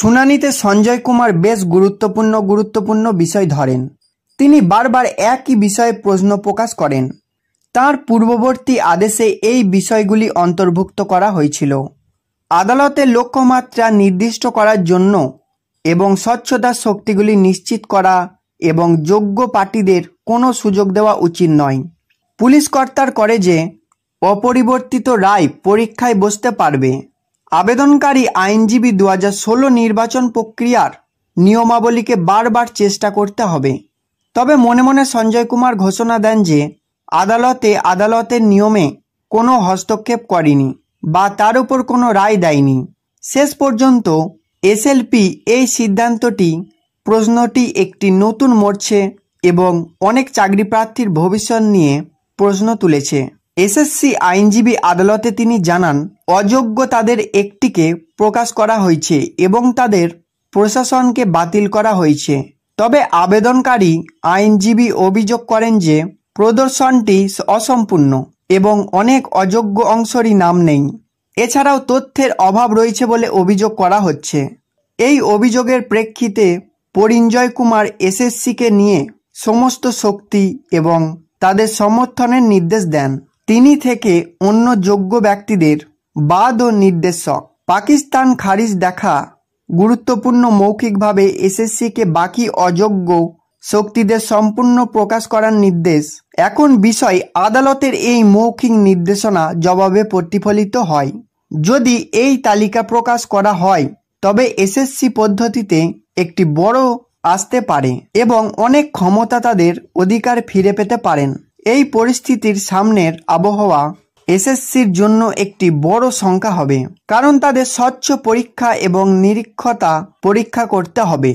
শুনানিতে সঞ্জয় কুমার বেশ গুরুত্বপূর্ণ বিষয় ধরেন। তিনি বারবার একই বিষয়ে প্রশ্ন প্রকাশ করেন। তার পূর্ববর্তী আদেশে এই বিষয়গুলি অন্তর্ভুক্ত করা হয়েছিল। আদালতের লক্ষ্যমাত্রা নির্দিষ্ট করার জন্য এবং স্বচ্ছতার শক্তিগুলি নিশ্চিত করা এবং যোগ্য প্রার্থীদের কোনো সুযোগ দেওয়া উচিত নয়। পুলিশ কর্তার করে যে অপরিবর্তিত রায় পরীক্ষায় বসতে পারবে। আবেদনকারী আইনজীবী 2016 নির্বাচন প্রক্রিয়ার নিয়মাবলীকে বারবার চেষ্টা করতে হবে। তবে মনে মনে সঞ্জয় কুমার ঘোষণা দেন যে আদালতের নিয়মে কোনো হস্তক্ষেপ করেনি বা তার উপর কোনো রায় দেয়নি। শেষ পর্যন্ত এসএলপি এই প্রশ্নটি একটি নতুন মোড়ছে এবং অনেক চাকরি প্রার্থীর ভবিষ্যৎ নিয়ে প্রশ্ন তুলেছে। এসএসসি আইনজীবী আদালতে তিনি জানান, অযোগ্য তাদের একটিকে প্রকাশ করা হয়েছে এবং তাদের প্রশাসনকে বাতিল করা হয়েছে। তবে আবেদনকারী আইনজীবী অভিযোগ করেন যে প্রদর্শনটি অসম্পূর্ণ এবং অনেক অযোগ্য অংশেরই নাম নেই। এছাড়াও তথ্যের অভাব রয়েছে বলে অভিযোগ করা হচ্ছে। এই অভিযোগের প্রেক্ষিতে পরিঞ্জয় কুমার এসএসসিকে নিয়ে সমস্ত শক্তি এবং তাদের সমর্থনের নির্দেশ দেন। তিনি থেকে অন্য যোগ্য ব্যক্তিদের বাদ ও নির্দেশক পাকিস্তান খারিজ দেখা গুরুত্বপূর্ণ মৌখিকভাবে এসএসসিকে বাকি অযোগ্য শক্তিদের সম্পূর্ণ প্রকাশ করার নির্দেশ। এখন বিষয় আদালতের এই মৌখিক নির্দেশনা জবাবে প্রতিফলিত হয়। যদি এই তালিকা প্রকাশ করা হয় তবে এসএসসি পদ্ধতিতে একটি বড় আসতে পারে এবং অনেক ক্ষমতা তাদের অধিকার ফিরে পেতে পারেন। এই পরিস্থিতির সামনের আবহাওয়া এসএসসির জন্য একটি বড় সংখ্যা হবে, কারণ তাদের স্বচ্ছ পরীক্ষা এবং নিরীক্ষতা পরীক্ষা করতে হবে।